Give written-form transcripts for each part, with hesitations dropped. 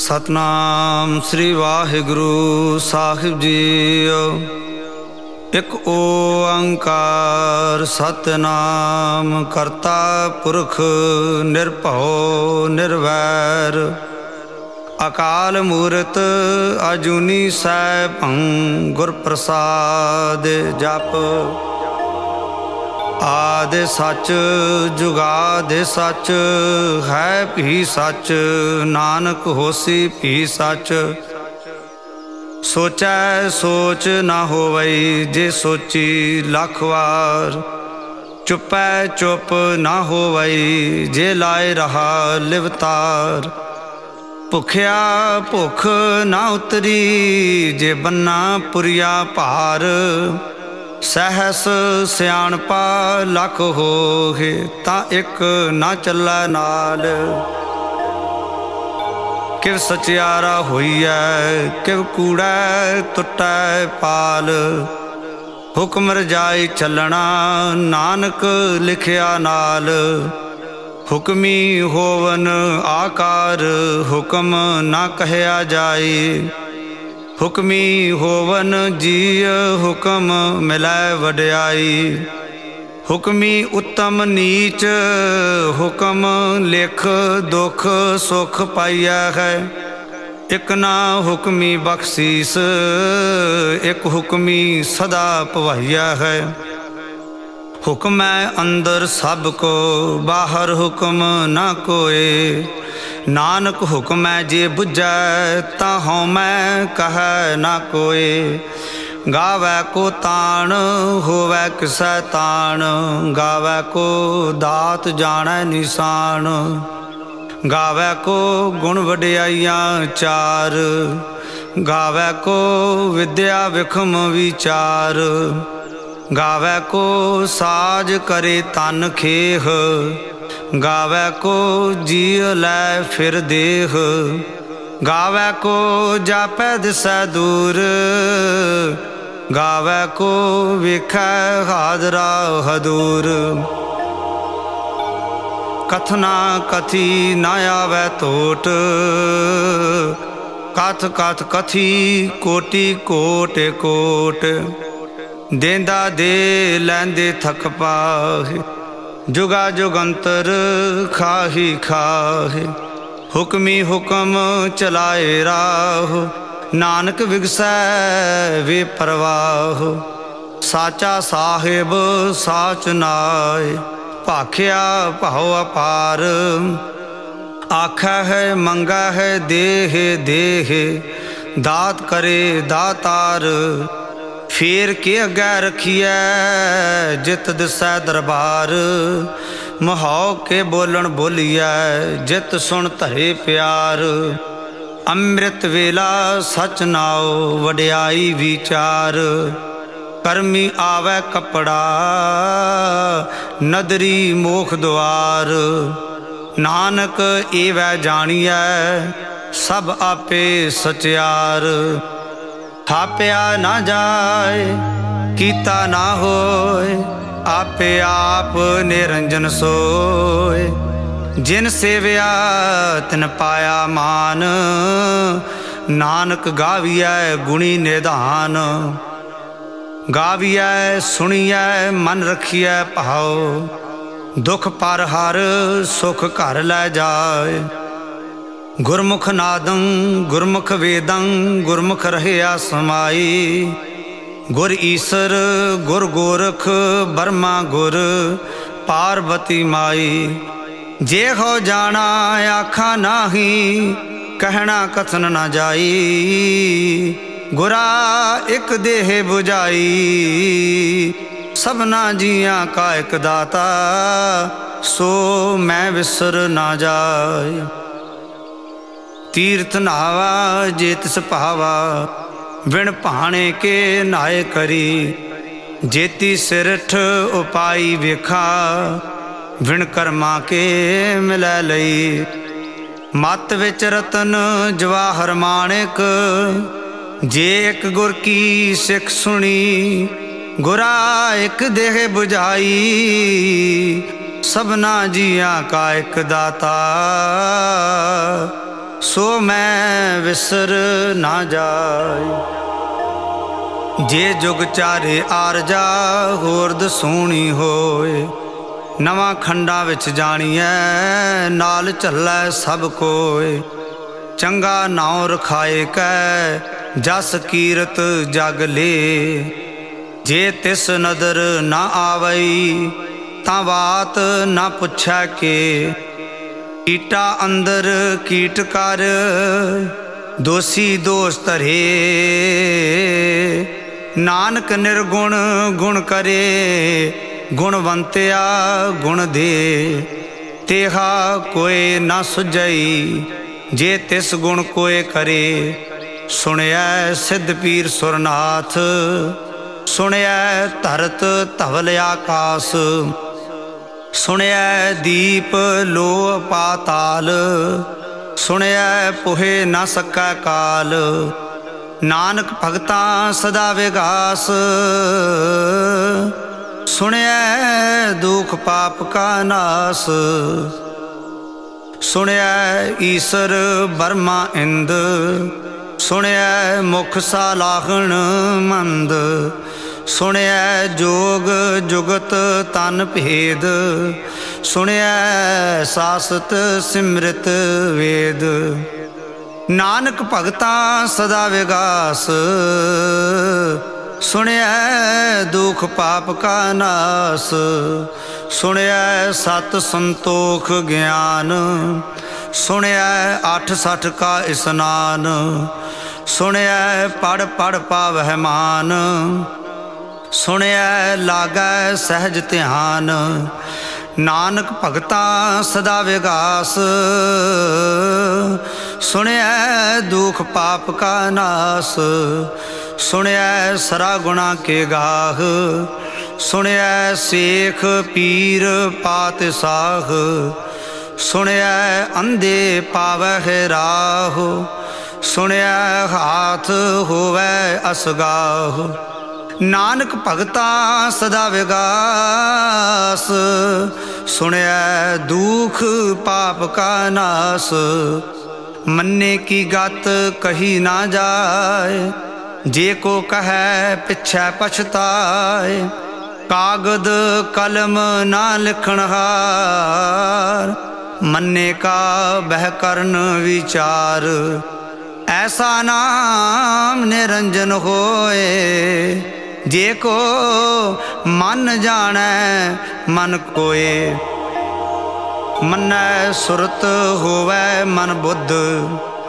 सतनाम श्री वाहिगुरु साहिब जीओ। एक ओंकार सतनाम करता पुरख निरभौ निर्वैर। अकाल मूरत अजूनी सैभं गुर प्रसाद जप। आदि सच जुगादि सच है भी सच, नानक होसी भी सच। सोचै सोच ना होवई जे सोची लख वार। चुपै चुप ना होवई जे लाए रहा लिवतार। भुखिया भुख ना उतरी जे बन्ना पुरिया भार। सहस सियाणपा लख होए तां एक ना चलै नाल। किव सचियारा होइए किव कूड़ै टुटै पाल। हुक्म रजाई चलना नानक लिखिया नाल। हुक्मी होवन आकार हुक्म ना कहया जाए। हुक्मी होवन जीय हुक्म मिलै वड्याई। हुक्मी उत्तम नीच हुक्म लिख दुख सुख पाइया है। एक ना हुक्मी बख्शीस एक हुक्मी सदा पवाइया है। हुक्म अंदर सब को बाहर हुक्म ना कोय। नानक हुक्म जे बुझै ता हउमैं कहै ना कोय। गावै को ताण होवै किसै ताण। गावै को दात जानै निशान। गावै को गुण वड्याइयां चार। गावै को विद्या विखम विचार। गावै को साज करे तन खेह। गावै को जीव लै फिर देह। गावै को जापै दिसै दूर। गावै को वेखै हाजरा हदूर। कथना कथी ना आवै तोट। कथ कथ कथी कोटि कोट कोट। देंदा दे लैंदे थक पाहे। जुगा जुगंतर खाही खाहे। हुक्मी हुक्म चलाए राह। नानक विगसै वे परवाह। साचा साहिब साच नाय। भाख्या भाव अपार। आखै है मंगा है देह देह। दात करे दातार। फेर के अगै रखिए जित दिसै दरबार। महाओ के बोलन बोलिए जित सुन धरे प्यार। अमृत वेला सच नाओ वड्याई विचार। कर्मी आवे कपड़ा नदरी मोख द्वार। नानक एवै जानिए सब आपे सचियार। थाप्या ना जाए कीता ना होए। आपे आप निरंजन सोए। जिन सेविया तिन पाया मान। नानक गाविया गुणी निधान। गाविया सुनिया मन रखिया भाओ। दुख पर हर सुख घर लै जाए। गुरमुख नादं गुरमुख वेदं गुरमुख रहया समाई। गुर ईसर गुर गोरख ब्रह्मा गुर पार्वती माई। जे हो जाना आखा नाही कहना कथन न जाई। गुरा एक देह बुझाई सबना जियां का एक दाता। सो मैं विसर ना जाए। तीर्थ नहावा जे तिस पावा। विण भाणे के नाए करी। जेती सिरठ उपाई वेखा। विण कर्मा के मिलै लई। मत विच रतन जवाहर माणिक। जे एक गुर की सिख सुनी। गुरा एक देह बुझाई सबना जिया का एक दाता। सो मैं विसर ना जाए। जे जुग चारे आरजा होर दसूणी होए, नवां खंडा विच जाणीए नाल चलै सब कोए। चंगा नाउं रखाए कै जस कीरत जग ले, जे तिस नदर ना आवई तां बात ना पुछै के। कीटा अंदर कीट कर दोषी दोष धरे, नानक निर्गुण गुण करे गुणवंतिया गुण दे। तेहा कोई ना सुझई जे तिस गुण कोय करे। सुनिया सिद्ध पीर सुरनाथ, सुनिया धरत धवल आकाश। सुनिया दीप लो पाताल, सुनिया पुहे न सकै काल। नानक भगतां सदा विगास, सुनिया दुख पाप का नास। सुनिया ईसर बर्मा इंद, सुनिया मुख सालाहण मंद। सुनिया जोग जुगत तन भेद, सुनिया सासत सिमृत वेद। नानक भगतां सदा विगास, सुनिया दुख पाप का नास। सुनिया सत संतोख ज्ञान, सुनिया 8 60 का स्नान। सुनिया पढ़ पढ़ पावह मान, सुनिया लागै सहज ध्यान। नानक भगतां सदा विगास, सुनिया दुख पाप का नास। सुनिया सरा गुणा के गाह, सुनिया शेख पीर पात साह। सुनिया अंधे पावह राह, सुनिया हाथ होवै असगाह। नानक भगतां सदा विगास, सुनिया दुख पाप का नास। मन्ने की गत कही ना जाए, जे को कहे पिछै पछताए। कागद कलम ना लिखण हार, मन्ने का बह करन विचार। ऐसा नाम निरंजन होए, जे को मन जाने मन कोय। मन्नै सुरत होवै मन बुद्ध,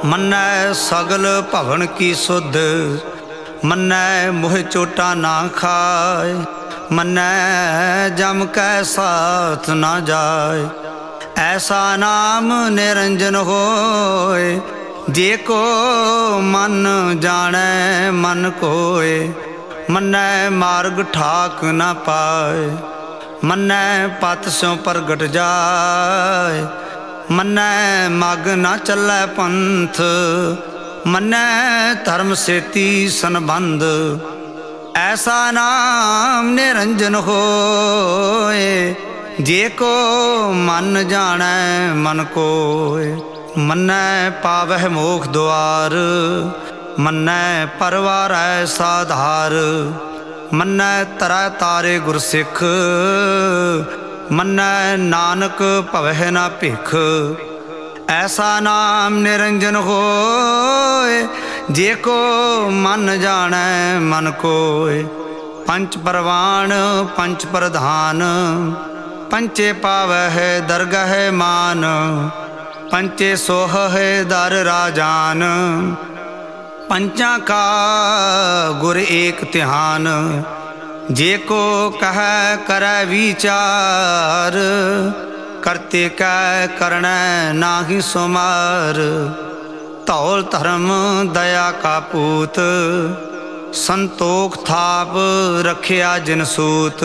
मन्नै सगल भवन की सुध। मन्नै मोह चोटा ना खाए, मन्नै जम कै साथ ना जाए। ऐसा नाम निरंजन होए, जे को मन जाने मन कोय। मन्नै मार्ग ठाक न पाए, मन्नै पत स्यों प्रगट जाए। मन्नै मग न चलै पंथ, मन्नै धर्म सेती संबंध। ऐसा नाम निरंजन होए, जे को मन जाने मन कोय। मन्नै पावह मोख द्वार, मन्नै परवारै साधार। मन्नै तरै तारे गुरसिख, मन्नै नानक भवह न भिख। ऐसा नाम निरंजन होए, जे को मन जाने मन कोय। पंच परवान पंच प्रधान, पंचे पावह दरगह मान। पंचे सोह है दर राजान, पंचा का गुर एक ध्यान। जे को कह कर विचार, करते कै करण नाहि सुमार। धौल धर्म दया का पूत, संतोख थाप रखिया जिन सूत।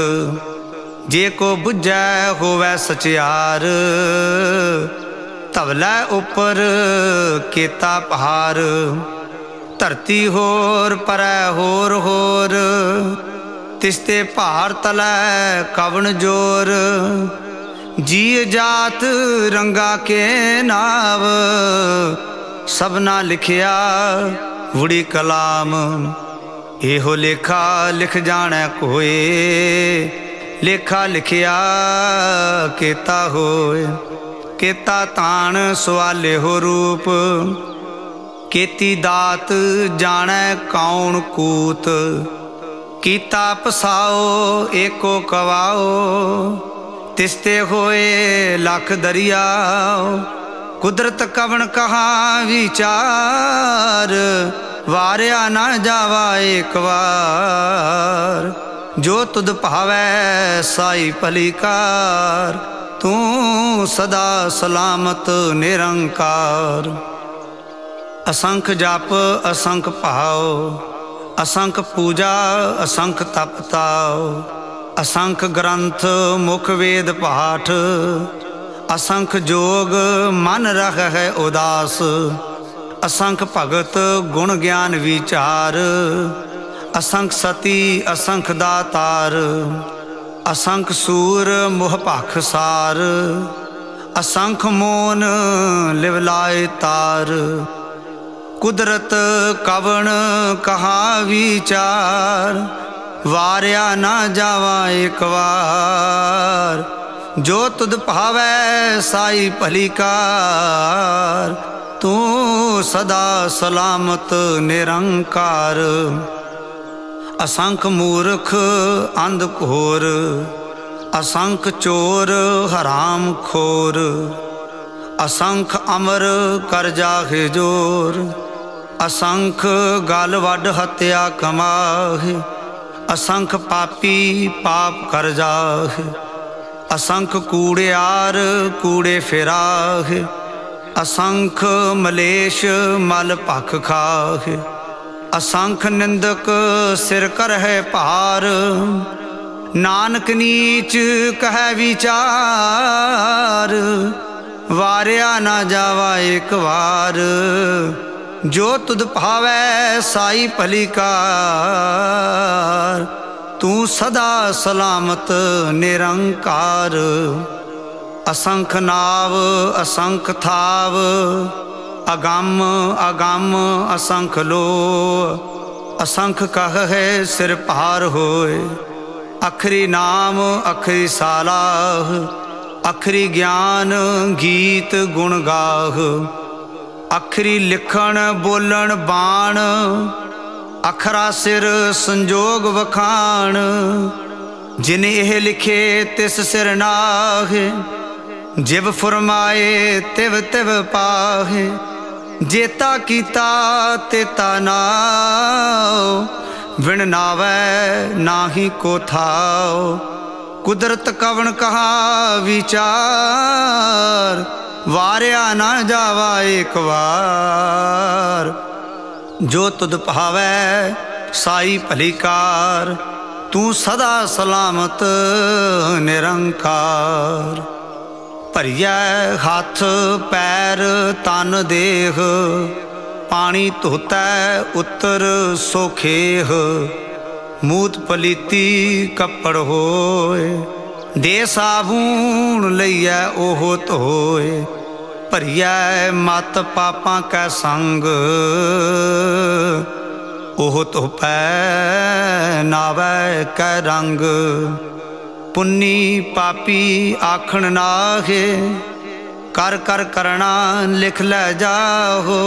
जे को बुझै होवै सचियार, धवलै उपर केता पहार। धरती होर परै होर होर, तिसते भार तलै कवन जोर। जी जात रंगा के नाव, सबना लिखिया वुड़ी कलाम। एहो लेखा लिख जाने कोए, लेखा लिखिया केता होए। केता ताण सवाले हो रूप, केती दात जाने कौन कूत। कीता पसाओ एको कवाओ, तिस्ते होए लख दरियाओ। कुदरत कवन कहा विचार, वारिया ना जावा एक बार। जो तुद भावै साई भलीकार, तू सदा सलामत निरंकार। असंख जाप असंख भाव, असंख पूजा असंख तप ताव। असंख ग्रंथ मुख वेद पाठ, असंख जोग मन रख है उदास। असंख भगत गुण ज्ञान विचार, असंख सती असंख दातार। असंख सूर मोह भख सार, असंख मोन लिवलाए तार। कुदरत कवन कहा विचार, वारिया ना जावा एक बार। जो तुद भावै साई भलीकार, तू सदा सलामत निरंकार। असंख मूर्ख अंध घोर, असंख चोर हराम खोर। असंख अमर कर जाहे जोर, असंख गल वड हत्या कमाहे। असंख पापी पाप कर जाहे, असंख कूड़ियार कूड़े फिराहे। असंख मलेश मल भख खाहे, असंख निंदक सिर कर है पार। नानक नीच कह विचार, वारिया ना जावा एक बार। जो तुद भावै साई भलीकार, तू सदा सलामत निरंकार। असंख नाव असंख थाव, अगम अगम असंख लो। असंख कह है सिर पार होए, अखरी नाम अखरी सालाह। अखरी ज्ञान गीत गुण गाह, अखरी लिखण बोलन बाण। अखरा सिर संजोग वखाण, जिन एह लिखे तिस सिर नाहे। जिव फुरमाए तिव तिव पाहे, जेता कीता तेता नाओ। विण नावै नाही को थाओ, कुदरत कवन कहा विचार। वारिया ना जावा एक बार। जो तुद भावै साई भलीकार, तू सदा सलामत निरंकार। भरिया हाथ पैर तन देह, पानी धोता उतर सोखेह। मूत पलीती कपड़ होए, दे साबून लइया ओहो धोए। भरिया मत पापां कै संग, ओह तो पै नावै कै रंग। पुन्नी पापी आखण नाहे, कर कर करना लिख लै जाहो।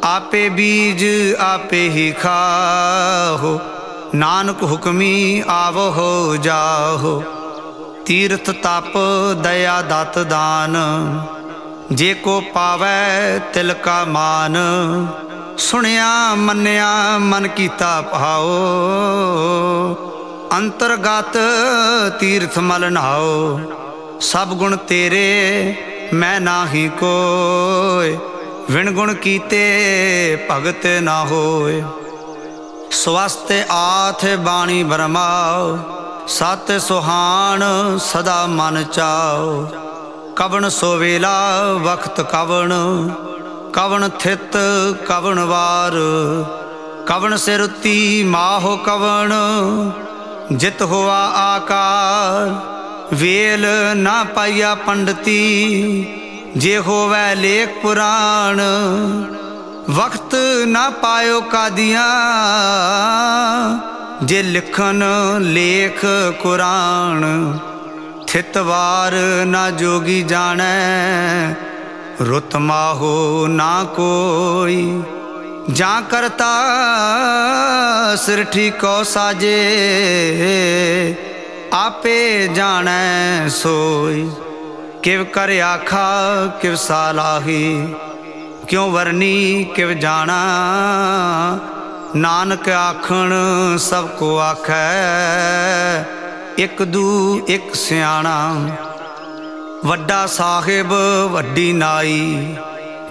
आपे बीज आपे ही खाहो, नानक हुक्मी आवो हो जाहो। तीर्थ तप दया दत दान, जे को पावै तिल का मान। सुनिया मन्निया मन कीता भाओ, अंतरगत तीर्थ मल नहाओ। सब गुण तेरे मैं नाही कोय, विण गुण कीते भगत ना होए। स्वस्थ आथ बाणी बरमाओ, सत सुहान सदा मन चाओ। कवन सोवेला वक्त कवन, कवन थित कवन वार। कवन सिरुती माहो कवन, जित हुआ आकार। वेल ना पाइया पंडती, जे होवै लेख पुराण। वक्त ना पायो कादियाँ जे लिखन लेख कुरान। थितवार ना जोगी जाने रुत माहो ना कोई। जा करता सिरठी को साजे आपे जाने सोई। किव कर आखा किव सालाही क्यों वरनी किव जाना। नानक आखण सबको आखै एक दू एक सियाणा। वड्डा साहिब वड्डी नाई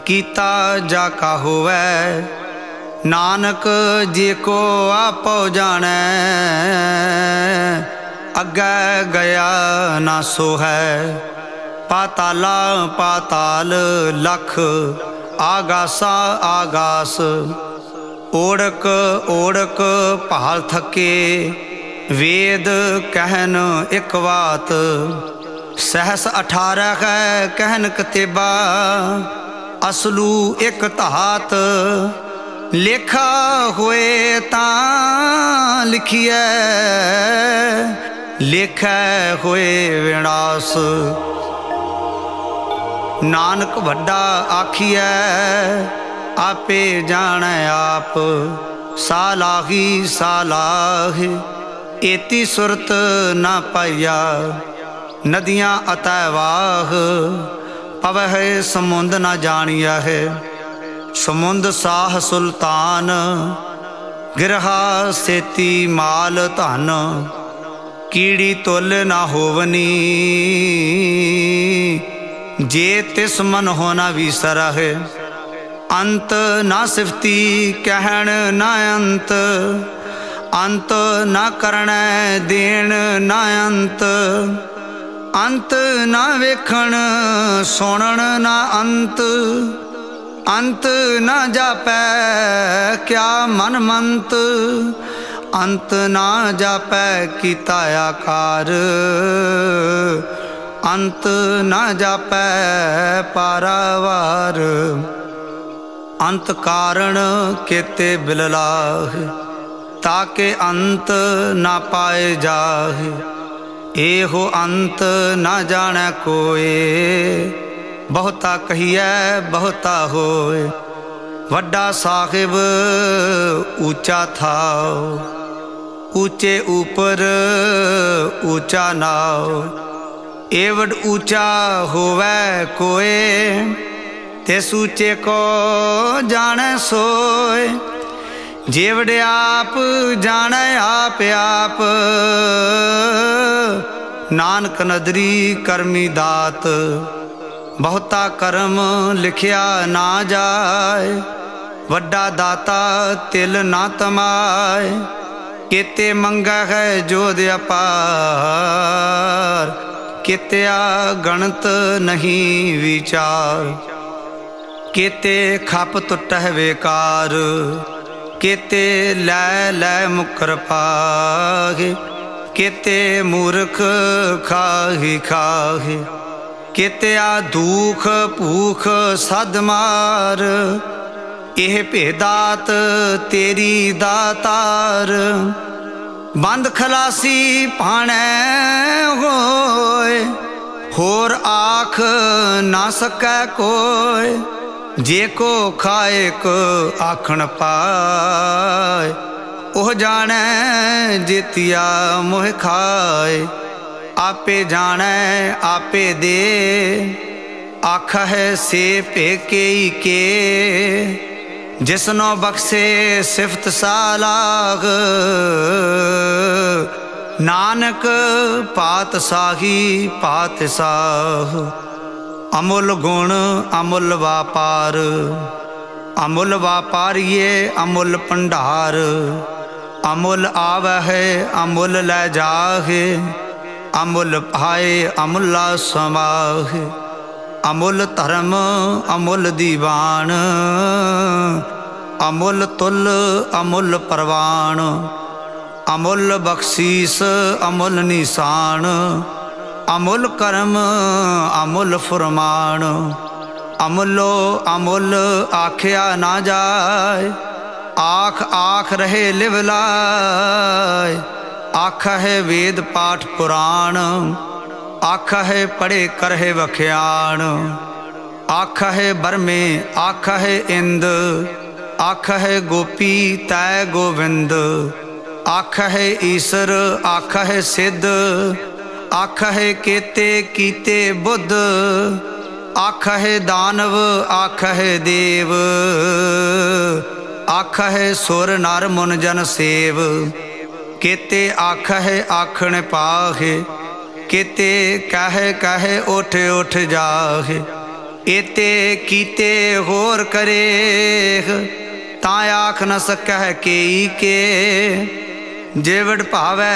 कीता जाका होवै। नानक जे को आपो जाने अग्गै गया ना सो है। पाताला पाताल लख आगासा आगास। ओढ़क ओढ़क भाल थके वेद कहन एक बात। सहस 18 है कहन कतेबा असलू एक धात। लेखा होए तां लिखिए लेखै होए विनाश। नानक वड्डा आखिए आपे जाने आप। सालाही सालाह एती सुरत ना पाइया। नदियाँ अतैवाह पवह समुंद ना जानिया है। समुंद साह सुल्तान गिरहा सेती माल धन। कीड़ी तुल ना होवनी जे तिस मन होना विसर है। अंत ना सिफती कहण ना अंत। अंत ना करण देण ना अंत। अंत ना वेखण सुनण ना अंत। अंत ना जापै क्या मन मंत। अंत ना जापै कीता आकार। अंत ना जापै पारावार। अंत कारण केते बिललाह ताके अंत ना पाए जाहे। एहो अंत ना जाने कोए बहुता कहिए बहुता होए। वड्डा साहिब ऊंचा था ऊंचे ऊपर ऊंचा नाव। एवड ऊंचा होवे कोए तिस ऊंचे को जाने सोए। जेवड़े आप जाने आप आप नानक नदरी करमी दात। बहुता कर्म लिखिया ना जाए वड्डा दाता तिल ना तमाए। केते मंगा है जोध अपार केत्या गणत नहीं विचार। केते खप टुटह बेकार केते लै लै मुकर पागे। केते मूर्ख खाही खाहे केत्या दुख भूख सद मार। एह भेदात तेरी दातार बंद खलासी पाणै होए। होर आख ना सकै कोय जे को खाए को आखण पाए। ओह जाने जितिया मोह खाए। आपे जाने आपे दे आख है से पेके के। जिसनो बख्शे सिफत सालाग नानक पात साही पात साह। अमुल गुण अमुल व्यापार अमुल व्यापारिये अमुल भंडार। अमुल आवह अमुल लै जाहे अमुल पाए अमुला समाह। अमुल धर्म अमुल दीवान अमुल तुल अमुल परवान। अमुल बख्शीस अमुल निशान अमुल कर्म अमुल फरमान। अमुलो अमुल आख्या ना जाए, आख आख रहे लिवलाय। आखा है वेद पाठ पुराण, आखा है पढ़े करहे वख्याण। आखा है बरमे आखा है इंद, आखा है गोपी तय गोविंद। आखा है ईसर आखा है सिद्ध, आखा है केते कीते बुद्ध। आखा है दानव आखा है देव, आखा है सुर नर मुन जन सेव। केते आखा है आखण पाहे, केते कहे कहे उठ उठ जाहे। एते कीते होर करे, ता आख न सकह केई के। जेवड़ भावै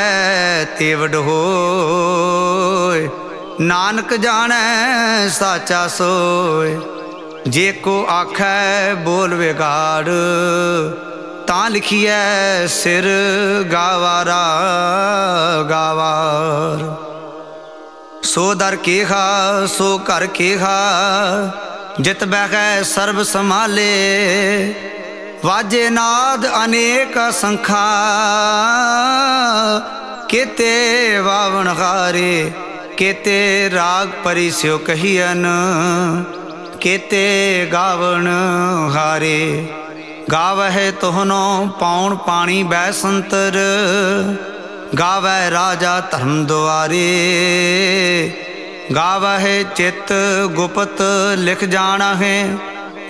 तेवड़ होय, नानक जाने साचा सोय। जे को आखै बोल विगाड़, तां लिखिए सिर गावारा गावार। सो दर केहा सो कर केहा, जित बैठै सर्ब संभाले। वाजे नाद अनेक संखा, केते वावण हारे। केते राग परिस्यो कहियन, केते गावण हारे। गावै तोहनो पौण पाणी बैसंतर, गावै राजा धर्म द्वारे। गावै चित गुप्त लिख जाना है,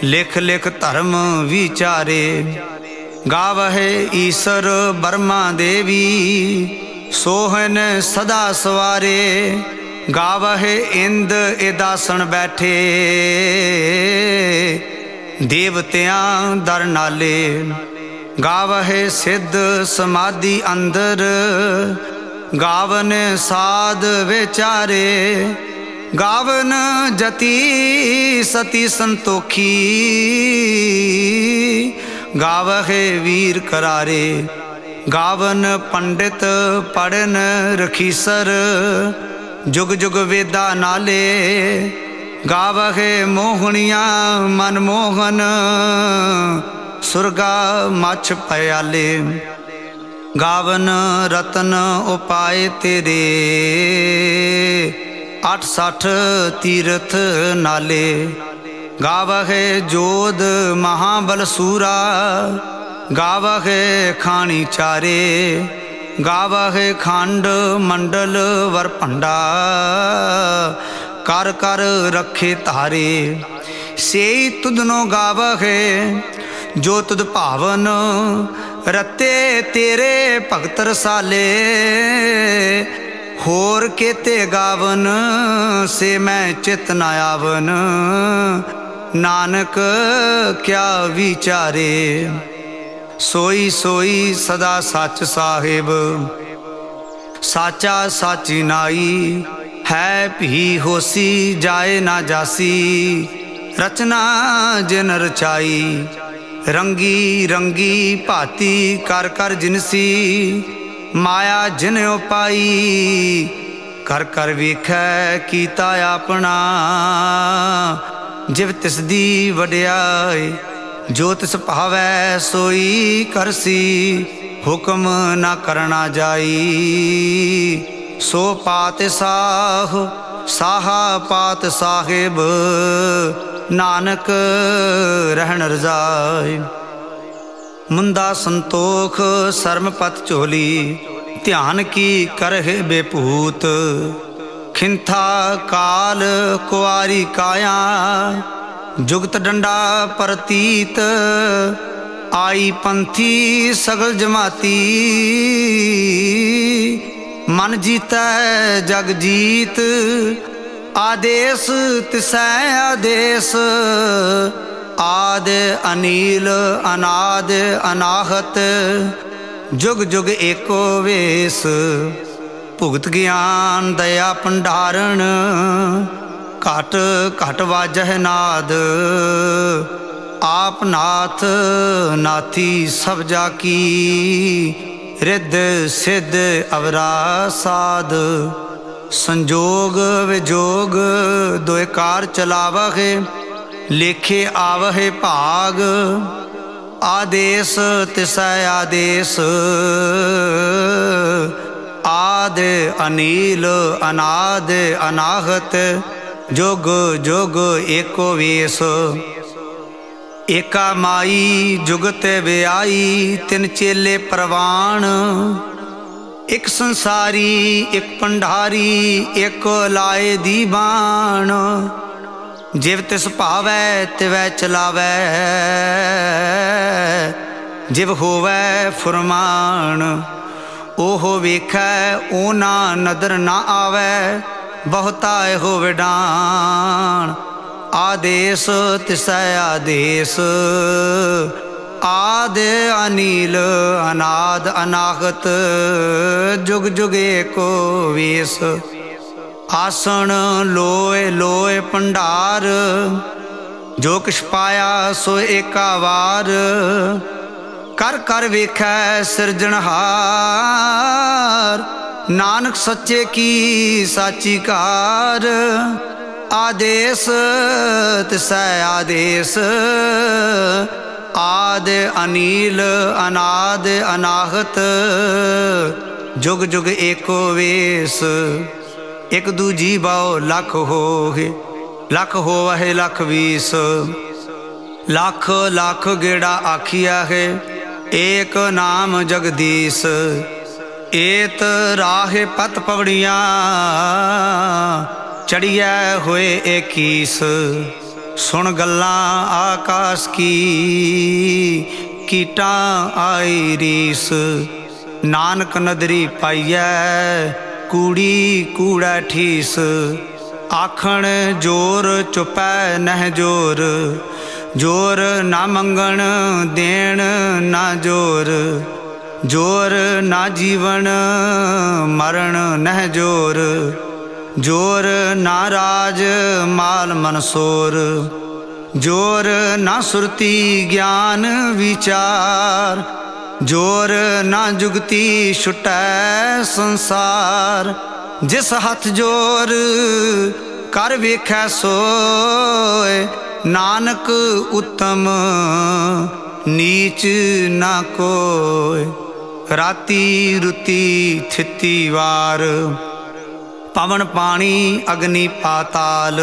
लिख लिख धर्म विचारे। गावै ईश्वर ब्रह्मा देवी, सोहन सदा सवारे। गावै इंद इदासन बैठे, देवतियां दर नाले। गावै सिद्ध समाधि अंदर, गावन साध विचारे। गावन जति सती संतोखी, गावै वीर करारे। गावन पंडित पढ़न रखीसर, जुग जुग वेदा नाले। गावै मोहनिया मनमोहन, सुरगा मछ पयाले। गावन रतन उपाय तेरे, 68 तीर्थ नाले। गावै जोध महाबल सूरा, गावै खानी चारे। गावै खंड मंडल वर भंडा, कर कर रखे तारे। सेई तुदनो गावै जो तुद भावन, रते तेरे भगत रसाले। होर केते गावन से मैं चित न आवन, नानक क्या विचारे। सोई सोई सदा सच साहिब, साचा साची नाई। है भी होसी जाए ना जासी, रचना जिन रचाई। रंगी रंगी भाती कर कर जिनसी, माया जिन उपाई। कर कर वेखै कीता अपना, जिव तिसदी वड्याई। जो तिस भावै सोई करसी, हुक्म ना करना जाई। सो पात साह साहा पात साहिब, नानक रहन रजाई। मुंदा संतोख शर्मपत चोली, ध्यान की करहे बेपूत। खिंथा काल कुआरी काया, जुगत डंडा परतीत। आई पंथी सगल जमाती, मन जीतै जग जीत। आदेश तिसै आदेश, आद अनील अनाद अनाहत। जुग जुग एको वेश, भुगत ज्ञान दया भंडारण। घट घट वाजह नाद, आप नाथ नाथी सब जाकी। रिद सिद्ध अवरा साध, संजोग विजोग दोय कार चलावहे। लेखे आवहे भाग, आदेश तिसै आदेश। आदि अनील अनाद अनाहत, जुग जुग एको वेश। एका माई जुगत व्याई, तिन चेले प्रवाण। एक संसारी एक भंडारी, एक लाए दीवान। जिव तिस भावै तिवै चलावै, जिव होवै फुरमान। ओहो वेखै ओना नदर ना आवै, बहुता हो विडान। आदेश तिसै आदेश, आदि अनील अनाद अनाहत, जुग जुग एको वेश। आसन लोय लोय भंडार, जो किछ पाया सो एका वार। कर कर वेखै सिरजनहार, नानक सच्चे की साची कार। आदेश तिसै आदेश, आदि अनील अनाद अनाहत, जुग जुग एको वेश। एक दूजी बाओ लख होए, लख होवै लख बीस। लख लख गेड़ा आखिया है, एक नाम जगदीश। एत राहे पत पवड़ियाँ, चढ़िया होए एकीस। सुन गल्लां आकाश की, कीटा आई रीस। नानक नदरी पाइयै, कूड़ी कूड़ा ठीस। आखण जोर चुपै नह जोर, जोर ना मंगण देण ना जोर। जोर ना जीवन मरण नह जोर, जोर ना राज माल मनसोर। जोर ना सुरती ज्ञान विचार, जोर ना जुगती छुटै संसार। जिस हथ जोर कर वेखै सोय, नानक उत्तम नीच ना कोय। राती रुती थिती वार, पवन पानी अग्नि पाताल।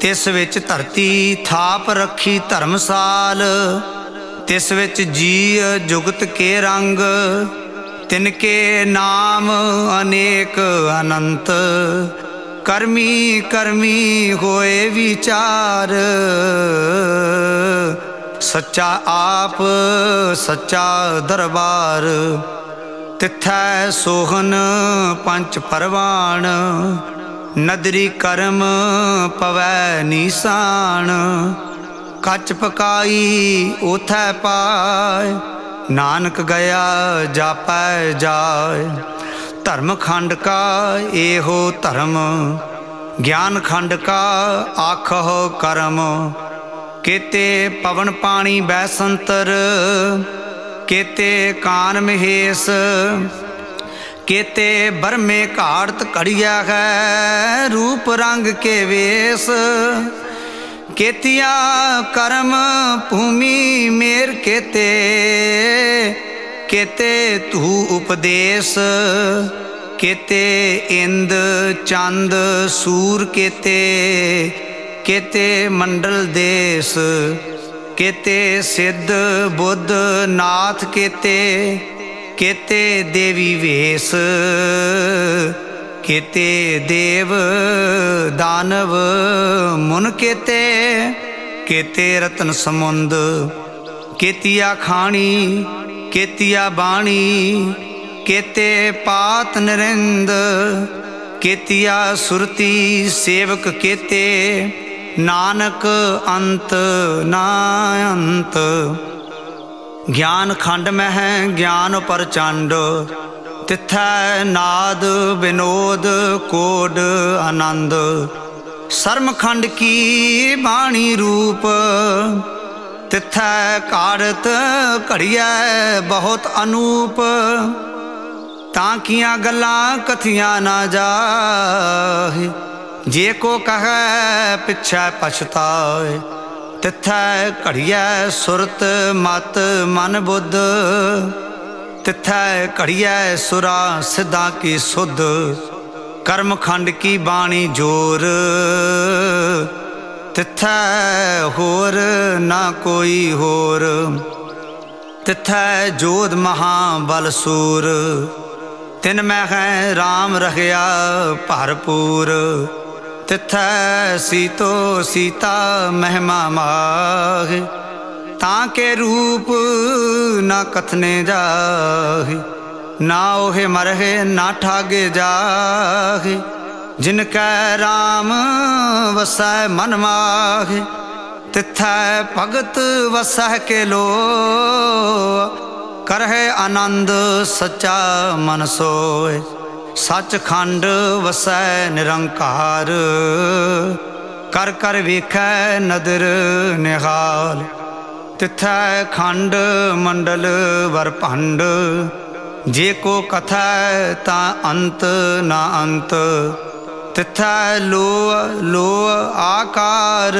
तिस विच धरती थाप रखी धर्मसाल। तिस विच जी जुगत के रंग, तिनके नाम अनेक अनंत। कर्मी कर्मी होए विचार, सच्चा आप सच्चा दरबार। तिथै सोहन पंच परवान, नदरी कर्म पवै निशान। कच पकाई ओथै पाय, नानक गया जापै जाय। धर्म खंड का एहो धर्म, ज्ञान खंड का आखो कर्म। केते पवन पानी बैसंतर, केते कान महेश। केते बरमे घाड़त घड़िया है, रूप रंग के वेश। केतिया कर्म भूमि मेर केते, केते तू उपदेश। केते इंद चंद सूर केते, केते मंडल देश। केते सिद्ध बुद्ध नाथ केते, केते देवी वेश। केते देव दानव मुन केते, केते रतन समुंद। केतिया खाणी केतिया बाणी, केते पात नरिंद। केतिया सुरती सेवक केते, नानक अंत ना अंत। ज्ञान खंड में है ज्ञान प्रचंड, तिथै नाद विनोद कोड आनंद। शर्म खंड की बाणी रूप, तिथै काड़त घड़िया बहुत अनूप। ताकियां गल्लां कथियां ना जाए, जे को कहे पिछै पछताए। तिथै घड़िया सुरत मत मन बुद्ध, तिथै घड़िया सुरा सिद्धा की सुध, कर्म खंड की बाणी जोर, तिथै होर ना कोई होर, तिथै जोध महाबल सूर, तिन मैं है राम रखिया भरपूर, तिथै सीतो सीता महिमा माह, ताके रूप ना कथने जाहि, ना ओहे मरहे ना ठागे जाहि, जिनकै राम वसै मन माहि, तिथै भगत वसह के लो, करहे आनंद सच्चा मन सोय, सचखंड वसै निरंकार, कर कर वेखै नदर निहाल, तिथै खंड मंडल वर भंड, जे को कथा ता अंत ना अंत, तिथै लो लो आकार,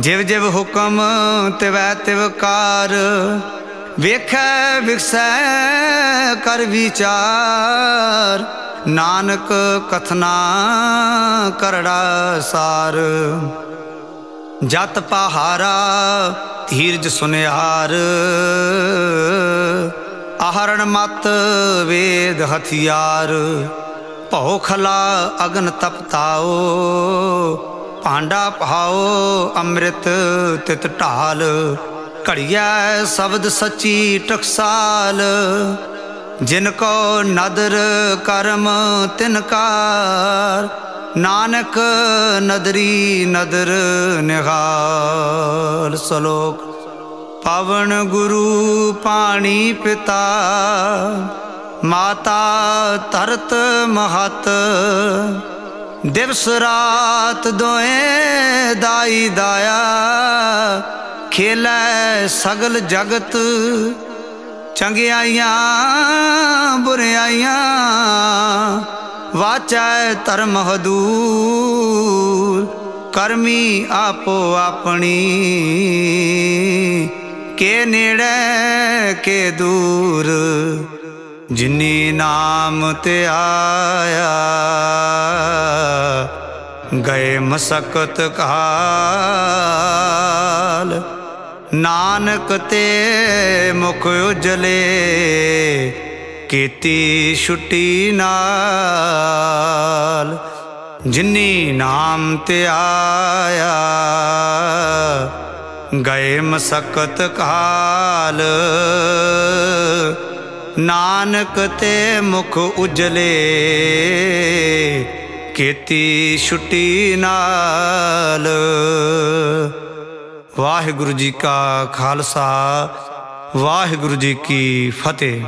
जिव जिव हुक्म तिवै तिवकार, वेखै विखसै कर विचार, नानक कथना करड़ा सार, जत पहारा धीरज सुनिहार, आहरण मत वेद हथियार, भौ खला अगन तपताओ, भांडा पहाओ अमृत तित ढाल, घड़िया शब्द सच्ची टकसाल, जिनको नदर कर्म तिनकार, नानक नदरी नदर निहाल। श्लोक। पवन गुरु पानी पिता, माता तरत महत, दिवस रात दोए दाई दाया, खेलै सगल जगत, चंगियाइयां बुरियाइयां, वाचै धर्म हदूर, करमी आपो अपनी, के नेड़े के दूर, जिनी नाम ते आया, गए मसकत काल, नानक ते मुख उजले, कीती छुट्टी नाल, जिनी नाम ते आया, गए मसकत काल, नानक ते मुख उजले, कीती छुट्टी नाल। वाहिगुरु जी का खालसा, वाहिगुरु जी की फतेह।